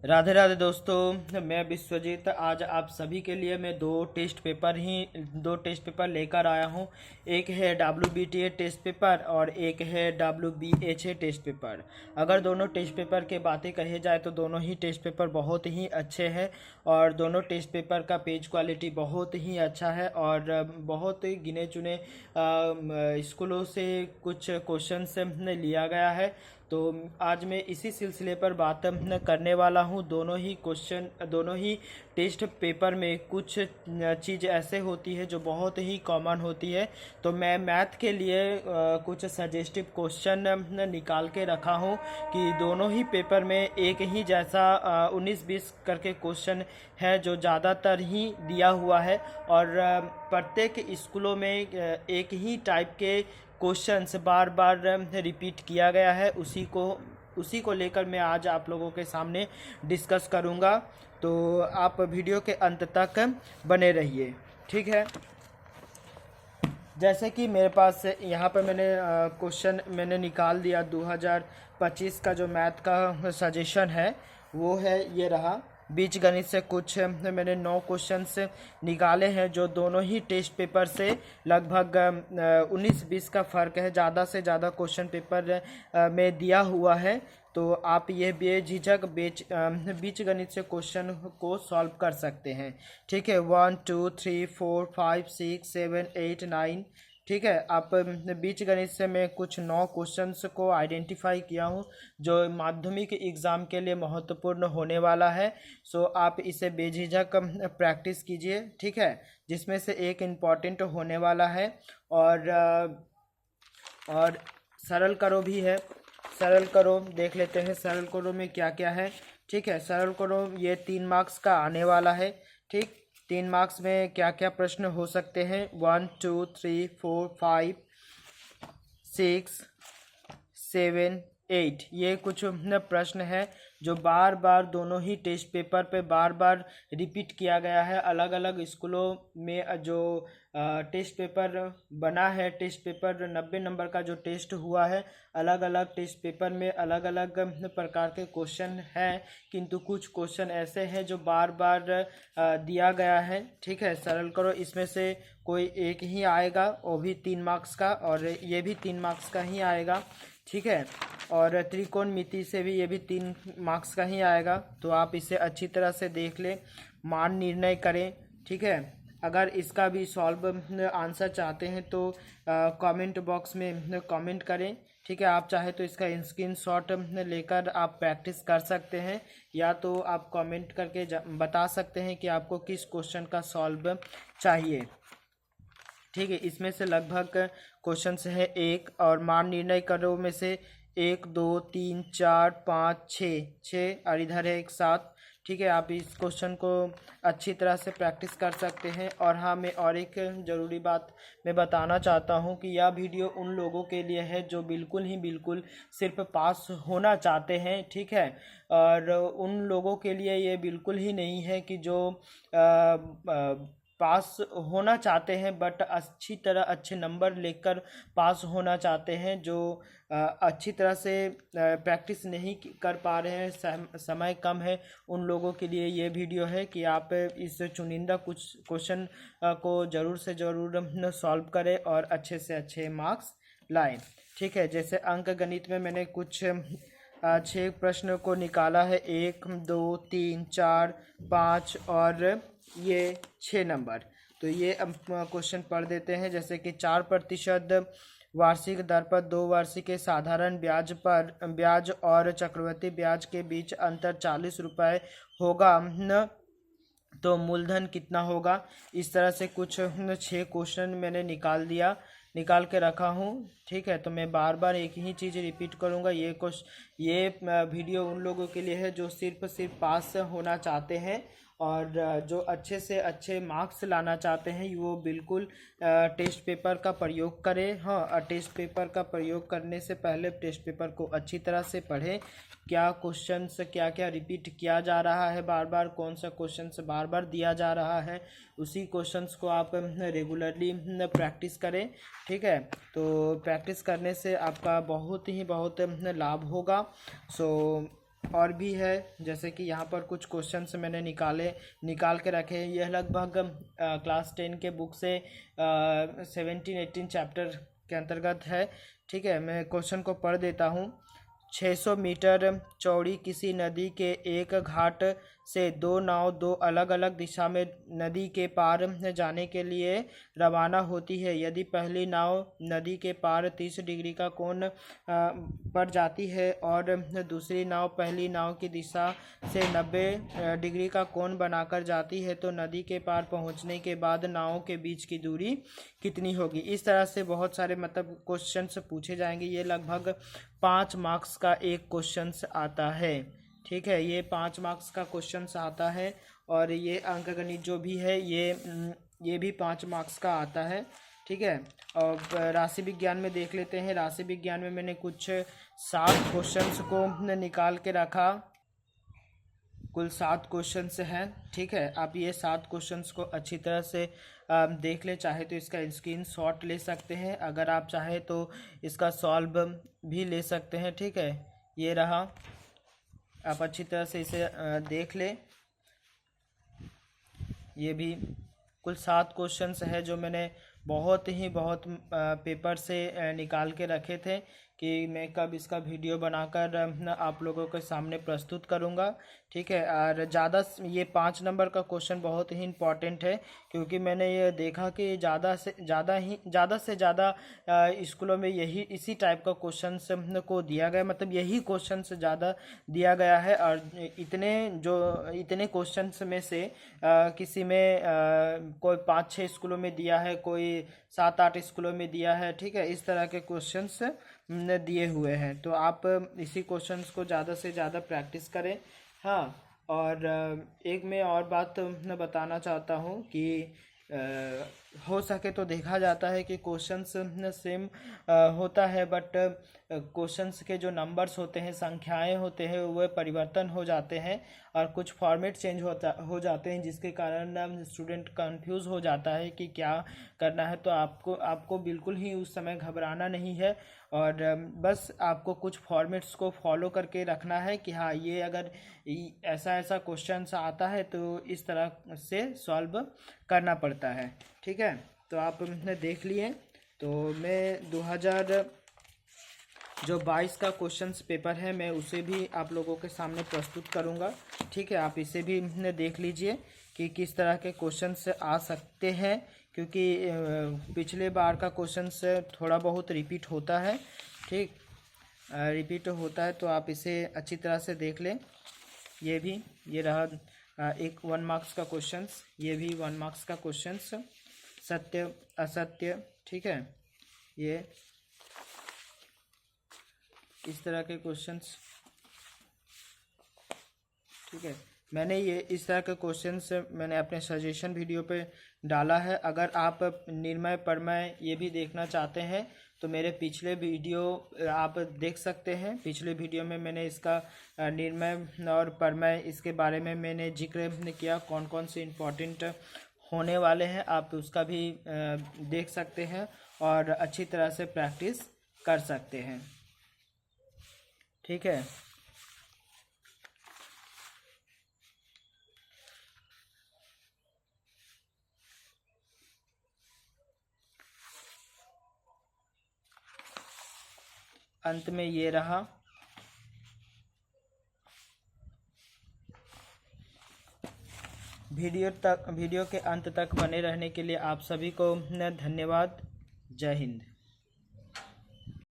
राधे राधे दोस्तों, मैं विश्वजीत। आज आप सभी के लिए मैं दो टेस्ट पेपर लेकर आया हूं। एक है WBTA टेस्ट पेपर और एक है WBHA टेस्ट पेपर। अगर दोनों टेस्ट पेपर के बातें कही जाए तो दोनों ही टेस्ट पेपर बहुत ही अच्छे हैं और दोनों टेस्ट पेपर का पेज क्वालिटी बहुत ही अच्छा है और बहुत ही गिने चुने स्कूलों से कुछ क्वेश्चंस लिया गया है। तो आज मैं इसी सिलसिले पर बात करने वाला हूँ। दोनों ही टेस्ट पेपर में कुछ चीज़ ऐसे होती है जो बहुत ही कॉमन होती है। तो मैं मैथ के लिए कुछ सजेस्टिव क्वेश्चन निकाल के रखा हूँ कि दोनों ही पेपर में एक ही जैसा 19-20 करके क्वेश्चन है जो ज़्यादातर ही दिया हुआ है और प्रत्येक स्कूलों में एक ही टाइप के क्वेश्चंस बार बार रिपीट किया गया है। उसी को लेकर मैं आज आप लोगों के सामने डिस्कस करूंगा। तो आप वीडियो के अंत तक बने रहिए, ठीक है। जैसे कि मेरे पास यहाँ पर मैंने क्वेश्चन मैंने निकाल दिया। 2025 का जो मैथ का सजेशन है वो है ये रहा। बीज गणित से कुछ मैंने 9 क्वेश्चंस निकाले हैं जो दोनों ही टेस्ट पेपर से लगभग 19-20 का फ़र्क है। ज़्यादा से ज़्यादा क्वेश्चन पेपर में दिया हुआ है। तो आप ये बेझिझक बीज गणित से क्वेश्चन को सॉल्व कर सकते हैं, ठीक है। 1 2 3 4 5 6 7 8 9, ठीक है। आप बीज गणित से मैं कुछ 9 क्वेश्चंस को आइडेंटिफाई किया हूँ जो माध्यमिक एग्ज़ाम के लिए महत्वपूर्ण होने वाला है। सो आप इसे बेझिझक प्रैक्टिस कीजिए, ठीक है। जिसमें से एक इम्पॉर्टेंट होने वाला है और सरल करो भी है। सरल करो देख लेते हैं सरल करो में क्या क्या है, ठीक है। सरल करो ये 3 मार्क्स का आने वाला है, ठीक। 3 मार्क्स में क्या क्या प्रश्न हो सकते हैं? 1 2 3 4 5 6 7 8, ये कुछ प्रश्न है जो बार बार दोनों ही टेस्ट पेपर पे बार बार रिपीट किया गया है। अलग अलग स्कूलों में जो टेस्ट पेपर बना है, टेस्ट पेपर 90 नंबर का जो टेस्ट हुआ है, अलग अलग टेस्ट पेपर में अलग अलग प्रकार के क्वेश्चन हैं, किंतु कुछ क्वेश्चन ऐसे हैं जो बार बार दिया गया है, ठीक है। सरल करो इसमें से कोई एक ही आएगा, वो भी 3 मार्क्स का, और ये भी 3 मार्क्स का ही आएगा, ठीक है। और त्रिकोणमिति से भी ये भी 3 मार्क्स का ही आएगा। तो आप इसे अच्छी तरह से देख लें, मान निर्णय करें, ठीक है। अगर इसका भी सॉल्व आंसर चाहते हैं तो कमेंट बॉक्स में कमेंट करें, ठीक है। आप चाहे तो इसका स्क्रीनशॉट लेकर आप प्रैक्टिस कर सकते हैं, या तो आप कमेंट करके बता सकते हैं कि आपको किस क्वेश्चन का सॉल्व चाहिए, ठीक है। इसमें से लगभग क्वेश्चन है एक, और मान निर्णय करो में से 1 2 3 4 5 6 और इधर है एक 7, ठीक है। आप इस क्वेश्चन को अच्छी तरह से प्रैक्टिस कर सकते हैं। और हाँ, मैं और एक ज़रूरी बात मैं बताना चाहता हूँ कि यह वीडियो उन लोगों के लिए है जो बिल्कुल सिर्फ पास होना चाहते हैं, ठीक है। और उन लोगों के लिए ये बिल्कुल ही नहीं है कि जो पास होना चाहते हैं बट अच्छी तरह अच्छे नंबर लेकर पास होना चाहते हैं, जो अच्छी तरह से प्रैक्टिस नहीं कर पा रहे हैं, समय कम है। उन लोगों के लिए ये वीडियो है कि आप इस चुनिंदा कुछ क्वेश्चन को ज़रूर से ज़रूर सॉल्व करें और अच्छे से अच्छे मार्क्स लाएं, ठीक है। जैसे अंक गणित में मैंने कुछ 6 प्रश्न को निकाला है, 1 2 3 4 5 और ये 6 नंबर। तो ये क्वेश्चन पढ़ देते हैं। जैसे कि 4% वार्षिक दर पर 2 वार्षिक के साधारण ब्याज और चक्रवृद्धि ब्याज के बीच अंतर 40 रुपये होगा न, तो मूलधन कितना होगा। इस तरह से कुछ 6 क्वेश्चन मैंने निकाल के रखा हूँ, ठीक है। तो मैं बार बार एक ही चीज़ रिपीट करूँगा। ये वीडियो उन लोगों के लिए है जो सिर्फ पास होना चाहते हैं और जो अच्छे से अच्छे मार्क्स लाना चाहते हैं, वो बिल्कुल टेस्ट पेपर का प्रयोग करें। हाँ, टेस्ट पेपर का प्रयोग करने से पहले टेस्ट पेपर को अच्छी तरह से पढ़ें। क्या क्वेश्चंस क्या रिपीट किया जा रहा है, बार बार कौन सा क्वेश्चंस बार बार दिया जा रहा है, उसी क्वेश्चंस को आप रेगुलरली प्रैक्टिस करें, ठीक है। तो प्रैक्टिस करने से आपका बहुत लाभ होगा। सो और भी है, जैसे कि यहाँ पर कुछ क्वेश्चंस मैंने निकाल के रखे हैं। यह लगभग क्लास 10 के बुक से 17-18 चैप्टर के अंतर्गत है। ठीक है, मैं क्वेश्चन को पढ़ देता हूँ। 600 मीटर चौड़ी किसी नदी के एक घाट से दो नाव दो अलग अलग दिशा में नदी के पार जाने के लिए रवाना होती है। यदि पहली नाव नदी के पार 30 डिग्री का कोण पर जाती है और दूसरी नाव पहली नाव की दिशा से 90 डिग्री का कोण बनाकर जाती है, तो नदी के पार पहुंचने के बाद नावों के बीच की दूरी कितनी होगी। इस तरह से बहुत सारे मतलब क्वेश्चंस पूछे जाएंगे। ये लगभग 5 मार्क्स का एक क्वेश्चंस आता है। ठीक है, ये 5 मार्क्स का क्वेश्चंस आता है। और ये अंकगणित जो भी है ये भी 5 मार्क्स का आता है। ठीक है, और राशि विज्ञान में देख लेते हैं। राशि विज्ञान में मैंने कुछ 7 क्वेश्चंस को निकाल के रखा। कुल 7 क्वेश्चंस हैं। ठीक है, आप ये 7 क्वेश्चंस को अच्छी तरह से देख ले। चाहे तो इसका स्क्रीनशॉट ले सकते हैं, अगर आप चाहे तो इसका सॉल्व भी ले सकते हैं। ठीक है, ये रहा, आप अच्छी तरह से इसे देख ले। ये भी कुल 7 क्वेश्चंस है जो मैंने बहुत पेपर से निकाल के रखे थे कि मैं कब इसका वीडियो बनाकर आप लोगों के सामने प्रस्तुत करूंगा। ठीक है, और ये 5 नंबर का क्वेश्चन बहुत ही इम्पॉर्टेंट है, क्योंकि मैंने ये देखा कि ज़्यादा से ज़्यादा स्कूलों में इसी टाइप का क्वेश्चंस को दिया गया, मतलब यही क्वेश्चंस ज़्यादा दिया गया है। और इतने क्वेश्चंस में से किसी में कोई 5-6 स्कूलों में दिया है, कोई 7-8 स्कूलों में दिया है। ठीक है, इस तरह के क्वेश्चंस दिए हुए हैं, तो आप इसी क्वेश्चंस को ज़्यादा से ज़्यादा प्रैक्टिस करें। हाँ, और एक मैं और बात मैं बताना चाहता हूँ कि हो सके तो देखा जाता है कि क्वेश्चंस सेम होता है, बट क्वेश्चंस के जो नंबर्स होते हैं, संख्याएं होते हैं, वह परिवर्तन हो जाते हैं और कुछ फॉर्मेट चेंज हो जाते हैं, जिसके कारण स्टूडेंट कंफ्यूज हो जाता है कि क्या करना है। तो आपको बिल्कुल ही उस समय घबराना नहीं है, और बस आपको कुछ फॉर्मेट्स को फॉलो करके रखना है कि हाँ, ये अगर ऐसा क्वेश्चन आता है तो इस तरह से सॉल्व करना पड़ता है। ठीक है, तो आपने देख लिए। तो मैं 2022 का क्वेश्चंस पेपर है, मैं उसे भी आप लोगों के सामने प्रस्तुत करूंगा। ठीक है, आप इसे भी देख लीजिए कि किस तरह के क्वेश्चंस आ सकते हैं, क्योंकि पिछले बार का क्वेश्चंस थोड़ा बहुत रिपीट होता है। ठीक, रिपीट होता है, तो आप इसे अच्छी तरह से देख लें। ये रहा एक 1 मार्क्स का क्वेश्चंस, ये भी 1 मार्क्स का क्वेश्चंस, सत्य असत्य। ठीक है, ये इस तरह के क्वेश्चंस। ठीक है, मैंने ये इस तरह के क्वेश्चंस मैंने अपने सजेशन वीडियो पे डाला है। अगर आप निर्मय प्रमेय ये भी देखना चाहते हैं तो मेरे पिछले वीडियो आप देख सकते हैं। पिछले वीडियो में मैंने इसका निर्मय और प्रमेय इसके बारे में मैंने जिक्र किया, कौन कौन से इम्पोर्टेंट होने वाले हैं, आप उसका भी देख सकते हैं और अच्छी तरह से प्रैक्टिस कर सकते हैं। ठीक है, अंत में ये रहा। वीडियो के अंत तक बने रहने के लिए आप सभी को धन्यवाद। जय हिंद।